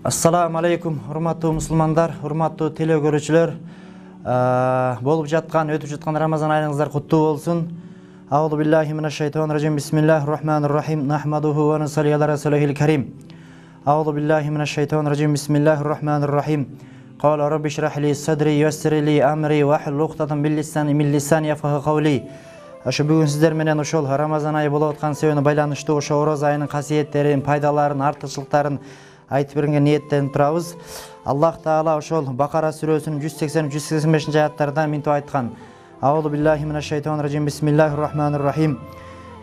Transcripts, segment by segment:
Assalamu алейкум, урматтуу мусулмандар, урматтуу теле көрүүчүлөр. Болуп жаткан, өтүп жаткан Рамазан айыңыздар куттуу болсун. Аузу биллахи минаш шайтанир ражим. Бисмиллахир рахманир рахим. Нахмадуху ва нусалли аля расулихил карим. Аузу биллахи минаш шайтанир ражим. Бисмиллахир рахманир рахим. Кала рабби шрах ли садри яссир ли амри ва хил уктатан мин лисани яфкаху кавли. Ашы бүгүн сиздер менен ошол Рамазан айы болуп аткан себебине байланыштуу ошо ораза айынын касиеттерин, пайдаларын, артыкчылыктарын айтып беренге ниеттенип турабыз. Аллах Таала ошол Бакара сүрөсүнүн 180-185 аяттарда минтип айткан. Аузу биллахи минаш шайтанир ражим. Бисмиллахир рахманир рахим.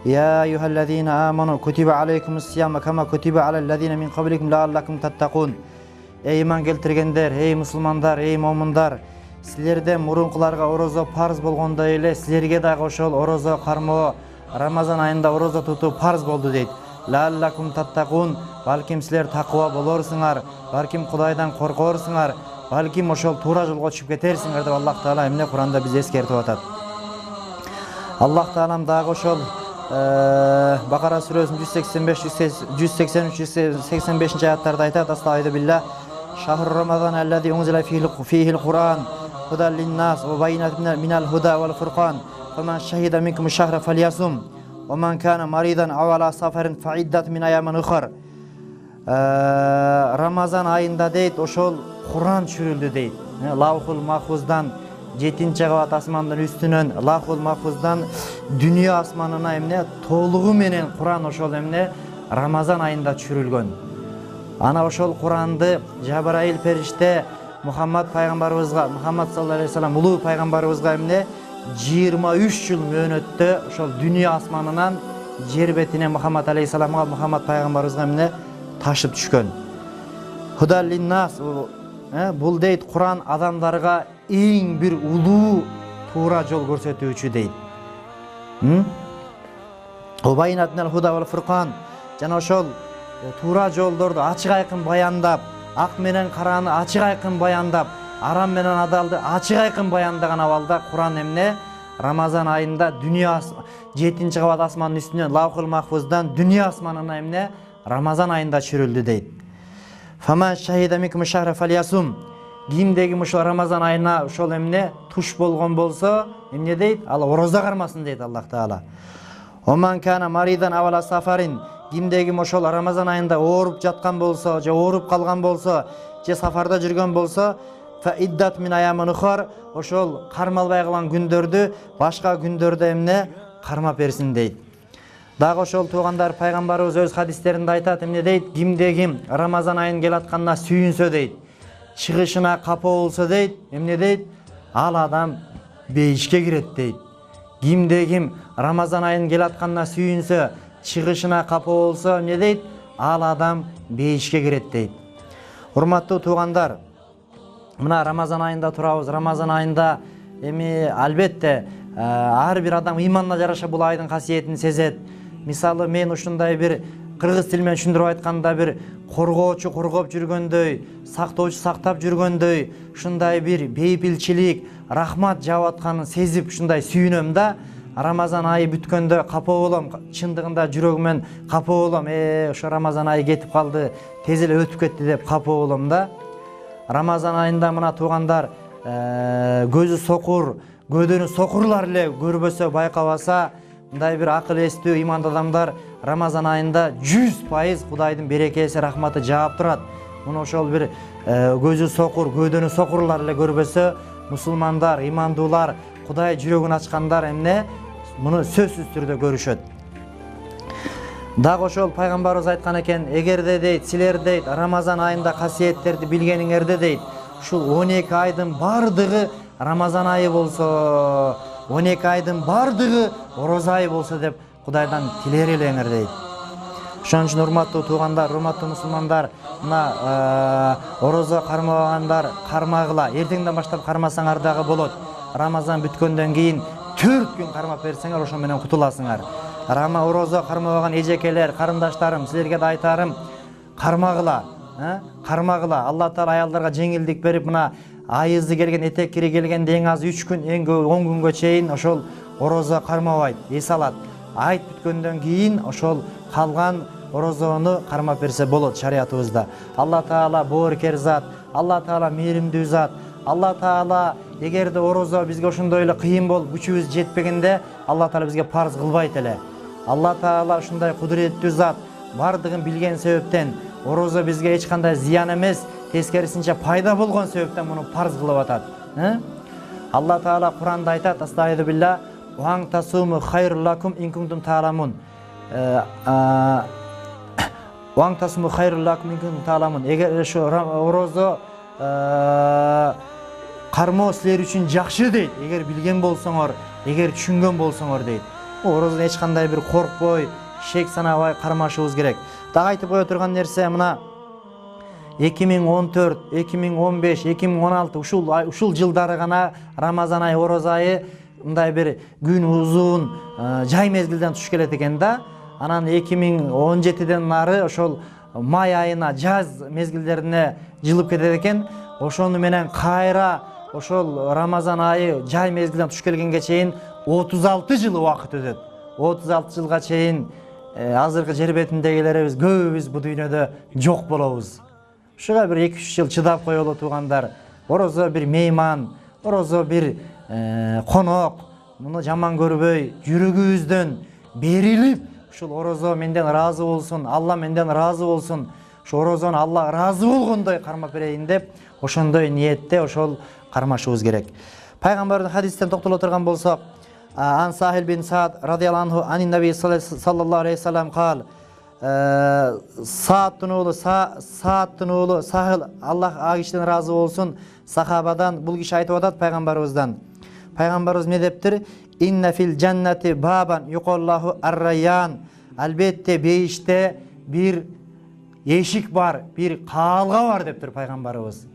Я айюхаллазина аману кутиба алейкумус сияма кама кутиба алаллазина мин кабликум лааллакум таттакун. Эй иман келтиргендер, эй мусулмандар, эй момундар, силерден мурункуларга орозо парз болгондой эле силерге дагы ошол орозо кармоо Рамазан айында орозо тутуу парз болду дейт. Лааллакум таттакун, балким силер такыба болорсуңар, балким Кудайдан коркорсуңар, балким ошол туура жолго түшүп кетерсиңер деп Аллах Таала эмне Куранда бизди эскертип атат. Аллах Таалам дагы ошол Бакара сүрөсүнүн 183-185 аяттарда айтат. Астагфиру билlah. Шахру Рамазан аллази унзила фихил Кур'ан худан линнас ва байинатин минал худа вал фуркан. Фаман шахида минкум шахра фальясум. ومن كان مريضا أو على سفر فعدة من أيام أخرى. Рамазан айында дейт ошол Куран чүрүлдү дейт. Лаухул Махфуздан 7-кабат асмандын үстүнөн Лаухул Махфуздан дүйнө асманына эмне толугу менен Куран ошол эмне Рамазан айында чүрүлгөн. Ана ошол Куранды Жабраил периште Мухаммад пайгамбарыбызга, Мухаммад саллаллаху алейхи вассалам улуу пайгамбарыбызга эмне 23 жыл мөөнөттө ошол дүйнө асманынан жер бетине Мухаммад алейхиссаламга, Мухаммад пайгамбарыбызга эмне ташып түшкөн. Худа линнас, бул дейт Куран адамдарга эң бир улуу туура жол көрсөтүүчү дейт. Убайнатнал худа вал фуркан, жана ошол туура жолдорду ачык айкын баяндап, ак менен караны ачык айкын баяндап, арам менен адалды ачык айкын баяндаган абалда Куран эмне Рамазан айында дүйнө 7-кабат асмандын үстүнөн Лаухул Махфуздан дүйнө асманына эмне Рамазан айында чүрүлдү дейт. Фаман шахида минкум шахра фальясум. Кимдеги ошол Рамазан айына ошол эмне туш болгон болсо эмне дейт? Ал ороза кармасын дейт Аллах Таала. Оман кана маридан авала сафарин. Кимдеги ошол Рамазан айында ооруп жаткан болсо, же ооруп калган болсо, же сафарда жүргөн болсо, фаиддат мин аямин ухар, ошол кармалбай калган күндөрдү башка күндөрдө эмне кармап берсин дейт. Дагы ошол туугандар пайгамбарыбыз өз хадистеринде айтат, эмне дейт? Кимде Рамазан айын келатканына сүйүнсө дейт, чыгышына капоо болсо дейт, эмне дейт? Ал адам бейишке кирет дейт. Кимде Рамазан айын келатканына сүйүнсө, чыгышына капоо болсо эмне дейт? Ал адам бейишке кирет дейт. Урматтуу туугандар, мына Рамазан айында турабыз. Рамазан айында албетте ар бир адам ыйманына жараша бул айдын касиетин сезет. Мисалы мен ушундай бир кыргыз тили менен түшүндүрүп айтканда бир коргоочу коргоп жүргөндөй, сактоочу сактап жүргөндөй, ушундай бир бейпилчилик, рахмат жаап атканын сезип ушундай сүйүнөм да. Рамазан айы бүткөндө капа болом, чындыгында жүрөгүмөн капа болом. Ошо Рамазан айы кетип калды, тез эле өтүп кетти деп капа болом да. Рамазан айында мына туугандар көзү сокур, көдөнү сокурлар эле көрбөсө, байкабаса, мындай бир акыл эстүү ыймандуу адамдар Рамазан айында 100% Кудайдын берекеси, рахматы жаап турат. Муну ошол бир көзү сокур, көдөнү сокурлар эле көрбөсө, мусулмандар, ыймандуулар, Кудай жүрөгүн ачкандар эмне муну сөзсүз түрдө көрүшөт. Дагы ошол пайгамбарыбыз айткан экен, эгерде дейт, силер дейт Рамазан айында касиеттерди билгениңерде дейт, ушул 12 айдын бардыгы Рамазан айы болсо, 12 айдын бардыгы ороза айы болсо деп Кудайдан тилер элеңер дейт. Ошон үчүн урматтуу туугандар, урматтуу мусулмандар, мына ороза кармагандар кармагыла. Эртеңден баштап кармасаңар дагы болот. Рамазан бүткөндөн кийин 4 күн кармап берсеңер, ошо менен кутуласыңар. Ороза кармабаган эжекелер, карындаштарым, силерге да айтарым, кармагыла, кармагыла. Алла Таала аялдарга жеңилдик берип, мына айызы келген, этек кири келген эң аз 3 күн, эң көп 10 күнгө чейин ошол ороза кармабайт, эс алат. Айт бүткөндөн кийин ошол калган орозону кармап берсе болот шариятыбызда. Алла Таала боорукер зат, Алла Таала мээримдүү зат. Алла Таала эгерде орозо бизге ошондой эле кыйын болуп күчүбүз жетпегенде Алла Таала бизге парз кылбайт эле. Алла Таала ушундай кудуреттүү зат, бардыгын билген себептен орозо бизге эч кандай зыян эмес, тескерисинче пайда болгон себептен муну парз кылып атат. Алла Таала Куранда айтат: "Астагфиру билла, ва тасуму хайрул лакум ин кунтум та'ламун." Ва тасуму хайрул лакум ин кунтум та'ламун. Эгер ошо орозо кармоо силер үчүн жакшы дейт. Эгер билген болсоңор, эгер түшүнгөн болсоңор дейт. Орозону эч кандай бир коркпой, шек санабай кармашыбыз керек. Дагы айтып кое турган нерсе мына 2014, 2015, 2016 ушул жылдары гана Рамазан айы, орозо айы мындай бир күн узун жай мезгилден туш келет экен да. Анан 2017ден нары ошол май айына, жаз мезгилдерине жылып кетет экен. Ошону менен кайра ошол Рамазан айы жай мезгилден туш келгенге чейин 36 жыл убакыт өтөт. 36 жылга чейин азыркы жер бетиндегилерибиз көбүбүз бу дүйнөдө жок болобуз. Ушуга бир 2-3 жыл чыдап коелу туугандар. Орозо бир мейман, орозо бир конок. Муну жаман көрбөй, жүрөгүбүздөн берилип, ушул орозо менден ыраазы болсун, Алла менден ыраазы болсун. Ошо орозону Алла ыраазы болгондой кармап берейин деп, ошондой ниетте ошол кармашыбыз керек. Пайгамбардын хадистен токтоло турган болсок, Ан Сахил бин Саад радияллаху анху анин наби саллаллаху алейхи ва саллям кал: Саадтын уулу Сахил, Аллах а кишиден ыраазы болсун, сахабадан бул киши айтып атат пайгамбарыбыздан. Пайгамбарыбыз эмне дептир? Инна фил жаннати бабан юқаллаху ар-райян. Албетте бейиште бир эшик бар, бир каалга бар дептир пайгамбарыбыз.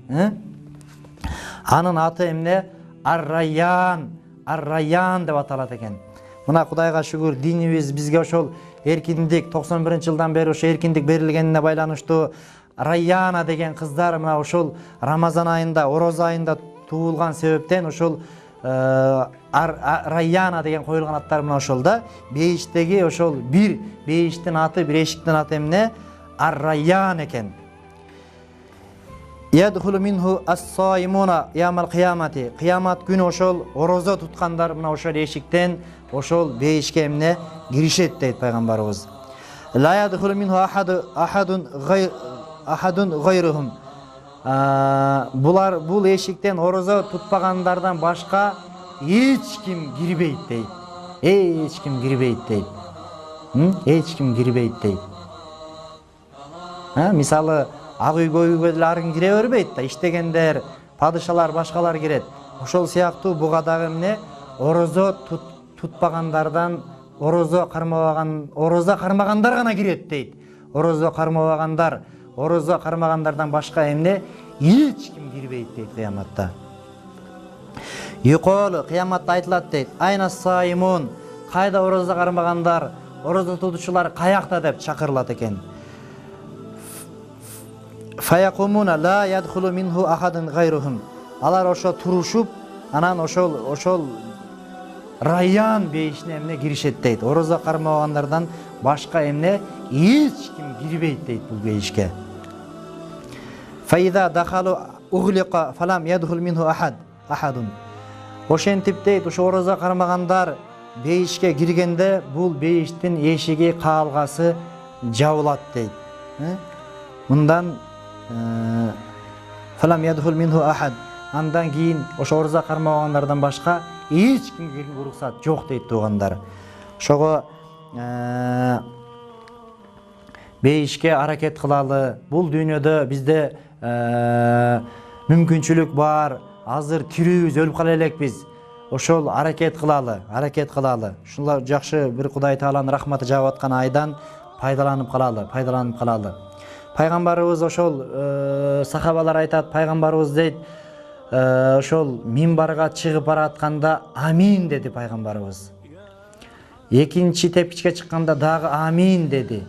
Анын аты эмне? Ар-райян. Ар-райян деп аталат экен. Мына Кудайга шүгүр, динибиз бизге ошол эркиндик 91-жылдан бери ошо эркиндик берилгенине байланыштуу Райяна деген кыздар мына ошол Рамазан айында, орозо айында туулган себептен ошол Райяна деген коюлган аттар мына ошол да. Бейиштеги ошол бир бейиштин аты, бир эшиктин аты эмне? Ар-Райян экен. Ядхулу минху ас-саимуна ямал кыямати. Кыямат күнү ошол орозо туткандар мына ошол эшиктен ошол бейишке эмне киришет дейт пайгамбарыбыз. Ла ядхулу минху ахадун гайрухум. Булар бул эшиктен орозо тутпагандардан башка эч ким кирбейт дейт. Эч ким кирбейт дейт. Эч ким кирбейт дейт. Мисалы ак үйгө деле арын кире бербейт да, иштегендер, падышалар, башкалар кирет. Ошол сыяктуу буга дагы эмне? Орозо тутпагандардан, орозо кармагандар гана кирет дейт. Орозо кармагандардан башка эмне? Эч ким кирбейт дейт кыяматта. Юколу, кыяматта айтылат дейт. Айна саимун, кайда орозо кармагандар, орозо тутуучулар каякта деп чакырылат экен. Фаякумуна ла ядхулу минху ахадун гайрухум. Алар ошо турушуп, анан ошол Райян бейишине эмне киришет дейт. Орозо кармагандардан башка эмне? Эч ким кирбейт дейт бул бейишке. Фаида дахалу углиqa фалам ядхул минху ахадун. Ошентип дейт, ошо орозо кармагандар бейишке киргенде бул бейиштин эшиги, каалгасы жабылат дейт. Мындан фалам ядхул минху ахад. Андан кийин ошо орозо кармагандардан башка эч кимге уруксат жок дейт туугандар. Ошого бейишке аракет кылалы. Бул дүйнөдө бизде мүмкүнчүлүк бар. Азыр тирүүбүз, өлүп кала элекпиз. Ошол аракет кылалы. Ушулар жакшы бир Кудай Тааланын рахматы жаап аткан айдан пайдаланып калалы. Пайгамбарыбыз ошол сахабалар айтат, пайгамбарыбыз дейт, ошол минбарга чыгып баратканда амин деди пайгамбарыбыз. Экинчи тепкичке чыкканда дагы амин деди.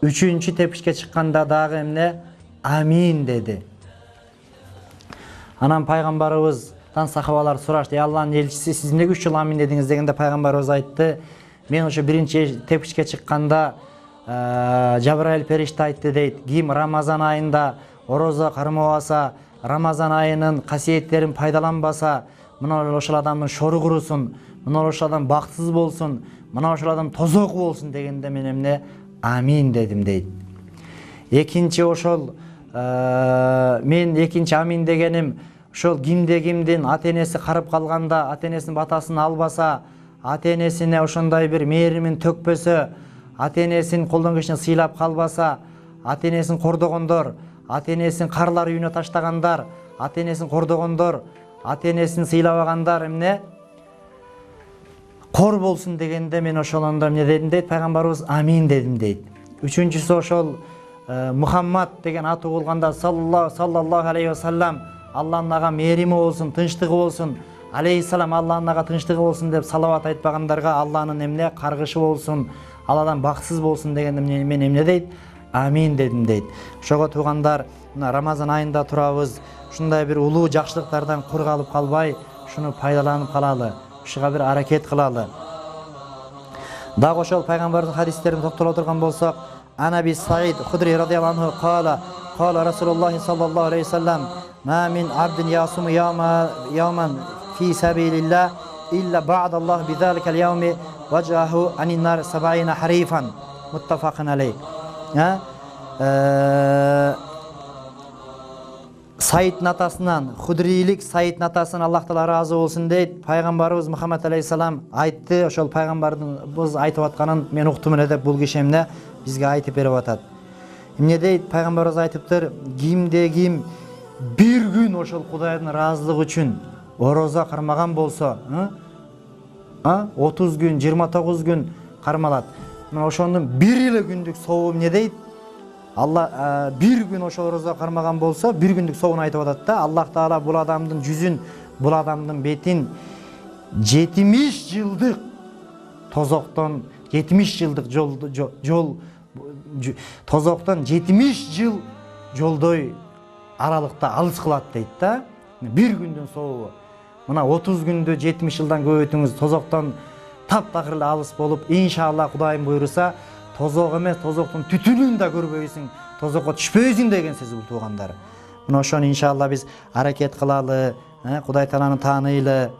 Үчүнчү тепкичке чыкканда дагы эмне? Амин деди. Анан пайгамбарыбыздан сахабалар сурашты: "Алланын элчиси, сиз эмнеге 3 жыл амин дедиңиз?" дегенде пайгамбарыбыз айтты: "Мен ошо биринчи тепкичке чыкканда Жабраил периште айтты дейт, ким Рамазан айында орозо кармабаса, Рамазан айынын касиеттерин пайдаланбаса, мына ошол адамдын шору курусун, мына ошол адам бактысыз болсун, мына ошол адам тозок болсун дегенде мен эмне амин дедим дейт. Экинчи ошол мен экинчи амин дегеним ошол кимде кимдин ата энеси карып калганда, ата энесинин батасын албаса, ата энесине ошондой бир мээримин төкпөсө, ата энесин колдон келишинче сыйлап калбаса, ата энесин кордогондор, ата энесин карлар үйүнө таштагандар, ата энесин кордогондор, ата энесин сыйлабагандар эмне кор болсун дегенде мен ошолондо эмне дедим дейт, пайгамбарыбыз амин дедим дейт. Үчүнчүсү ошол Мухаммад деген аты болгондо саллаллаху алейхи вассалам, Алланын ага мээрими болсун, тынчтыгы болсун, алейхиссалам Алланын ага тынчтыгы болсун деп салават айтпагандарга Алланын эмне каргышы болсун, ал адам бакытсыз болсун дегенде мен эмне дейт, амин дедим дейт. Ошого туугандар, мына Рамазан айында турабыз, ушундай бир улуу жакшылыктардан кур калып калбай, ушуну пайдаланып калалы, ушуга бир аракет кылалы. Дагы ошол пайгамбардын хадистерине токтоло турган болсок, Анаби Саид Худри радияллаху анху кала Расулуллах саллаллаху алейхи вассалам, ма мин абдин ясуму яуман фи сабилилlah illa ba'dallah bizalika al-yawmi wajhahu anin nar 70 harifan. Muttafaqun alayh. Саид натасынан, Худрилик Саид натасынан Аллах Таала разы болсун дейт. Пайгамбарыбыз Мухаммад алейхиссалам айтты. Ошол пайгамбардын биз айтып атканын мен уктум эле деп бул киши эмне бизге айтып берип атат. Эмне дейт? Пайгамбарыбыз айтыптыр, кимде ким бир күн ошол Кудайдын ыраазылыгы үчүн орозо кармаган болсо, 30 күн, 29 күн кармалат. Мына ошондун бир эле күндүк сообу эмне дейт? Алла бир күн ошол орозо кармаган болсо, бир күндүк сообун айтып атат да. Аллах Таала бул адамдын жүзүн, бул адамдын бетин 70 жылдык тозоктон, 70 жылдык жол тозоктон 70 жыл жолдой аралыкта алыс кылат дейт да. Бир күндүн сообу. Мына 30 күндү 70 жылдан көбөйтүңүз, тозоктон таптакыр эле алыс болуп, иншалла Кудайым буйруса, тозок эмес, тозоктун түтүнүн да көрбөйсүң, тозокко түшпөйсүң деген сөз бул туугандар. Мына ошону иншалла биз аракет кылалы, Кудай Тааланы тааныйлы.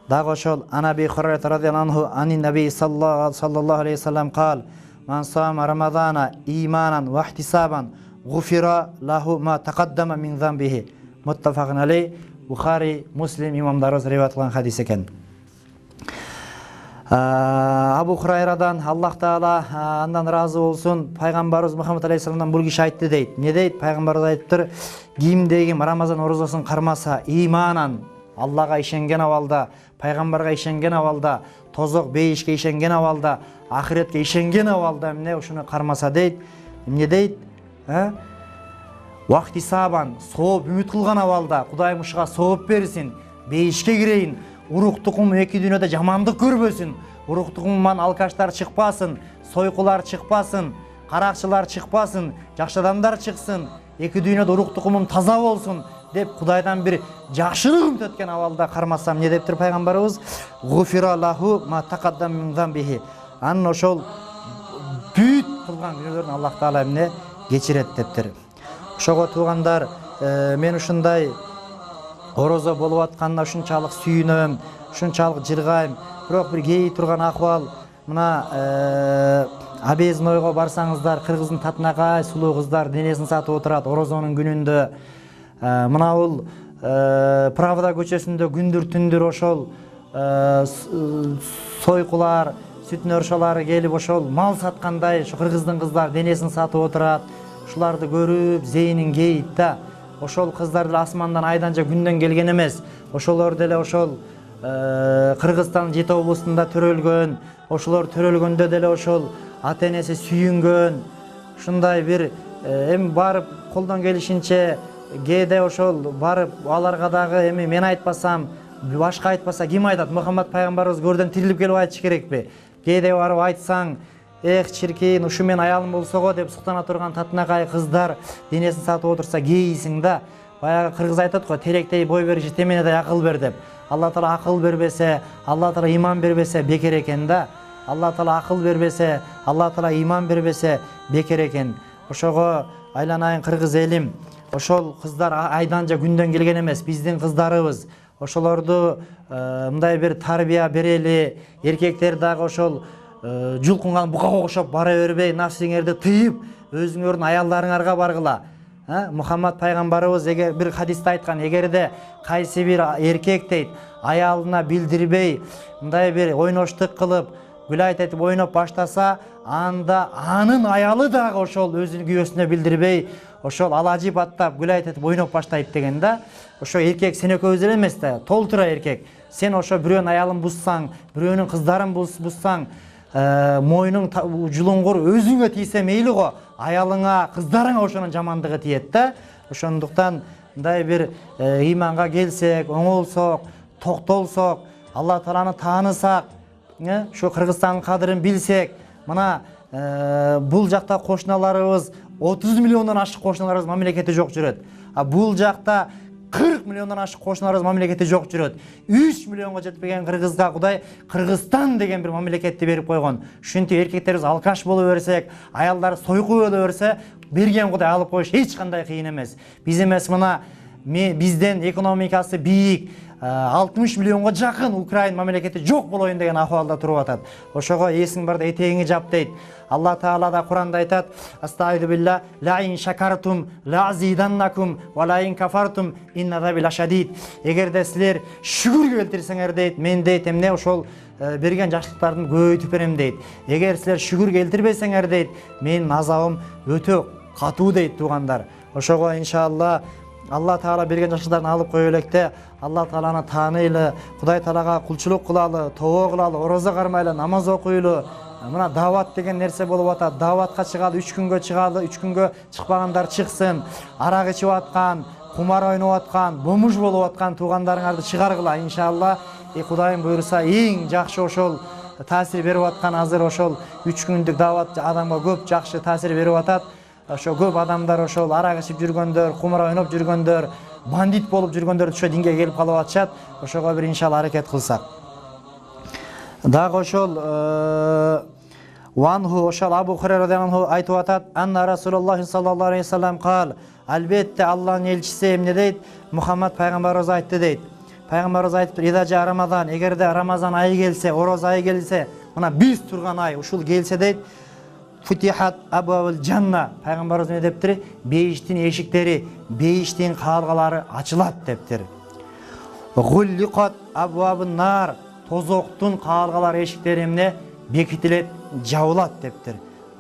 Дагы ошол Анаби Хурайра радияллаху анху анин наби саллаллаху алейхи вассалам кал, ман сама рамазана иманан ва ихтисабан гуфира лаху ма тақаддама мин замбихи. Muttafaqun alayh. Buxari, Muslim имамдарыбыз риwayat кылган хадис экен. Абу Хурайрадан Аллах Таала андан разы болсун, пайгамбарыбыз Мухаммад алейхиссаламдан бул киши айтты дейт. Не дейт? Пайгамбарыбыз айтыптыр, кимде ким Рамазан орозосун кармаса, иманан, Аллага ишенген абалда, пайгамбарга ишенген абалда, тозок бейишке ишенген абалда, ахиретке ишенген абалда эмне ушуну кармаса дейт. Эмне дейт? Вакти сабан, сооп үмүт кылган абалда, Кудайым ушуга сооп берсин, бейишке кирейин, уруктукум эки дүйнөдө жамандык көрбөсүн, уруктукуман алкаштар чыкпасын, сойкулар чыкпасын, каракчылар чыкпасын, жакшы адамдар чыксын, эки дүйнөдө уруктукумум таза болсун деп Кудайдан бир жакшылык үмүт өткөн абалда кармасам, не дептир пайгамбарыбыз? Гуфира лаху ма тақаддам мин замбихи. Анын ошол бүт кылган күнөөлөрүн Аллах Таала эмне кечирет дептир. Ошого туугандар, мен ушундай орозо болуп атканына ушунчалык сүйүнөм, ушунчалык жыргайм. Бирок бир кей турган акыбал, мына Абезмойго барсаңыздар, кыргыздын татынакай сулуу кыздар денесин сатып отурат орозонун күнүндө. Мына бул Правда көчөсүндө күндүр түндүр ошол сойкулар, сүт нөршалары келип ошол мал саткандай, ошо кыргыздын кыздар денесин сатып отурат. Ушуларды көрүп зейнин кейит да. Ошол кыздар деле асмандан айдан же күндөн келген эмес. Ошолор деле ошол Кыргызстан жети областында төрөлгөн. Ошолор төрөлгөндө деле ошол ата энеси сүйүнгөн. Ушундай бир эми барып колдон келишинче кээде ошол барып аларга дагы эми мен айтпасам, башка айтпаса ким айтат? Мухаммад пайгамбарыбыз көрдөн тирилип келип айтыш керекпи? Кээде барып айтсаң, эх чиркейин, ушу мен аялым болсого деп суктана турган татынакай кыздар денесин сатып отурса кейисиң да. Баягы кыргыз айтат го, теректей бой бериши теменедей акыл бер деп. Алла Таала акыл бербесе, Алла Таала иман бербесе бекер экен да. Алла Таала акыл бербесе, Алла Таала иман бербесе бекер экен. Ошого айланайын кыргыз элим, ошол кыздар айдан же күндөн келген эмес, биздин кыздарыбыз. Ошолорду мындай бир тарбия берели, эркектер дагы ошол жулкунган букага окшоп бара бербей, нафсиңерди тыйып, өзүңөрдүн аялдарыңарга баргыла. Мухаммад пайгамбарыбыз бир хадисте айткан, эгерде кайсы бир эркек дейт, аялына билдирбей, мындай бир ойноштук кылып, гүлайт этип ойноп баштаса, анда анын аялы дагы ошол өзүнүн күйөөсүнө билдирбей, ошол алажип аттап, гүлайт этип ойноп баштайт деген да. Ошо эркек сен экөөбүз эле эмес да, толтура эркек. Сен ошо бирөөнүн аялын бузсаң, бирөөнүн кыздарын бузсаң, мойнуң жулуңгур өзүңө тийсе мейли го, аялыңа, кыздарыңа ошонун жамандыгы тиет да. Ошондуктан мындай бир ыйманга келсек, оңолсок, токтолсок, Алла Тааланы таанысак, şu Kırgızстанın kadırын bilsek, mına bul жақта qoşnalarımız 30 milyondan aşık qoşnalarımız memleketi жоқ жүрөт. Bul жақта 40 milyondan aşık qoşnalarımız memleketi жоқ жүрөт. 3 milyonga жетпеген Kırgızga Kuday Kırgızstan деген bir memleketти берип койгон. Шунтип эркектерибиз алкаш боло берсек, аялдар сойку боло берсе, берген Kuday алып коюш эч кандай кыйын эмес. Биз эмес мына бизден экономикасы бийик 60 миллионга жакын Украин мамлекети жок болоюн деген ахуалда туруп атат. Ошого эсиң барда этегиңи жап дейт. Алла Таала да Куранда айтат: "Астагфиру билла, ла ин шакартум ла азиданнакум ва ла ин кафартум инна азаби лашадид." Эгерде силер шүгүр келтирсеңер дейт, мен дейт эмне ошол берген жакшылыктардын көбөйтүп берем дейт. Эгер силер шүгүр келтирбесеңер дейт, менин азабым өтө катуу дейт туугандар. Ошого иншалла Алла Таала берген жакшылыктарын алып кое электе, Алла Тааланы тааныйлы, Кудай Таалага кулчулук кылалы, тобо кылалы, орозо кармайлы, намаз окуйлу. Мына дават деген нерсе болуп атат. Даватка чыгалы, 3 күнгө чыгалы, 3 күнгө чыкпагандар чыксын. Арак ичип аткан, кумар ойноп аткан, бомуж болуп аткан туугандарыңарды чыгаргыла иншалла. Кудайым буйруса эң жакшы ошол таасир берип аткан азыр ошол 3 күндүк дават адамга көп жакшы таасир берип атат. Ошо көп адамдар ошол арак ичип жүргөндөр, кумар ойноп жүргөндөр, бандит болуп жүргөндөр ошо динге келип калып атышат. Ошого бир иншалла аракет кылсак. Дагы ошол Ванху ошол Абу Хурайра радиаллаху айтып атат: "Анна Расулуллах саллаллаху алейхи вассалам кал". Албетте Аллахтын элчиси эмне дейт? Мухаммад пайгамбарыбыз айтты дейт. Пайгамбарыбыз айтыптыр: "Идажа Рамазан, эгерде Рамазан айы келсе, ороз айы келсе, мына биз турган ай ушул келсе дейт, Футихат абуабул жанна". Пайгамбарыбыз эмне дептир? Бейиштин эшиктери, бейиштин каалгалары ачылат дептир. Гулликат абуабун нар, тозоктун каалгалары эшиктери эмне? Бекитилет, жабылат дептир.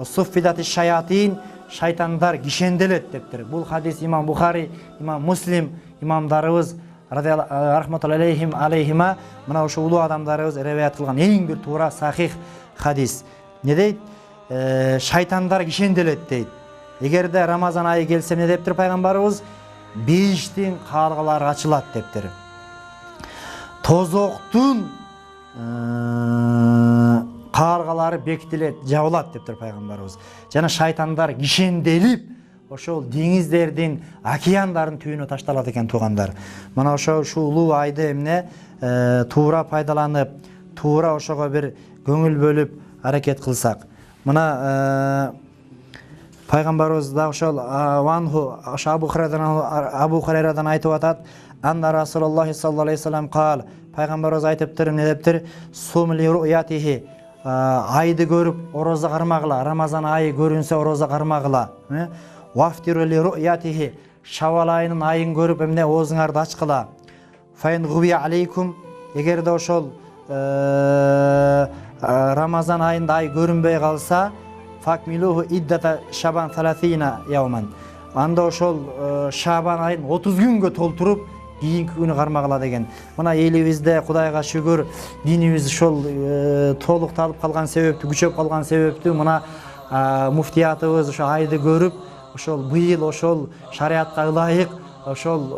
Суффидати шаятин, шайтандар кишенделет дептир. Бул хадис имам Бухари, имам Муслим, имамдарыбыз рахматуллахи алейхима, мына ошо улуу адамдарыбыз риваят кылган эң бир туура сахих хадис. Не дейт? Шайтандар кишенделет дейт. Эгерде Рамазан айы келсе эмне дептир пайгамбарыбыз? Бейиштин каалгалары ачылат дептир. Тозоктун каалгалары бекитилет, жабылат дептир пайгамбарыбыз. Жана шайтандар кишенделип, ошол деңиздердин, океандардын түбүнө ташталат экен туугандар. Мына ошо улуу айды эмне туура пайдаланып, туура ошого бир көңүл бөлүп аракет кылсак. Мына пайгамбарыбыз да ошол Ванху ошо Абу Хурайрадан айтып атат: "Анна Расулуллах саллаллаху алейхи вассалам кал". Пайгамбарыбыз айтыптыр, эмне дептир? "Сумли ру'ятихи", айды көрүп орозо кармагыла, Рамазан айы көрүнсө орозо кармагыла. "Вафтиру ли ру'ятихи", Шавал айынын айын көрүп эмне оозуңарды ачкыла. "Файн губи алейкум", эгерде ошол Рамазан айында ай көрүнбөй калса, "Факмилуху иддата Шабан 30 яуман", анда ошол Шабан айын 30 күнгө толтуруп кийинки күнү кармагыла деген. Мына элибизде Кудайга шүгүр, динибиз ошол толукталып калган себептүү, күчөп калган себептүү мына муфтиятыбыз ошо айды көрүп, ошол быйыл ошол шариатка ылайык ошол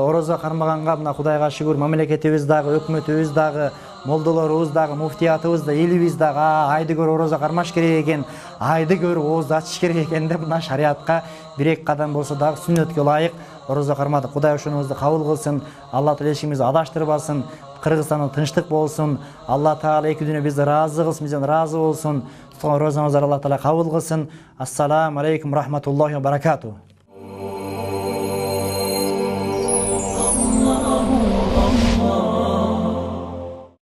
орозо кармаганга мына Кудайга шүгүр, мамлекетибиз дагы, өкмөтүбүз дагы, молдолорубуз дагы, муфтиятыбыз да, элибиз дагы айды көрүп орозо кармаш керек экен, айды көрүп оозду ачыш керек экен деп мына шариатка бир-эки кадам болсо дагы сүннөткө ылайык орозо кармадык. Кудай ошонубузду кабыл кылсын, Алла Таала эшигибизди адаштырбасын. Кыргызстанда тынчтык болсун. Алла Таала эки дүние бизди ыраазы кылсын, бизден ыраазы болсун. Туткан розаңыздар Алла Таала кабыл кылсын. Ассаламу алейкум рахматуллахи ва баракатуh.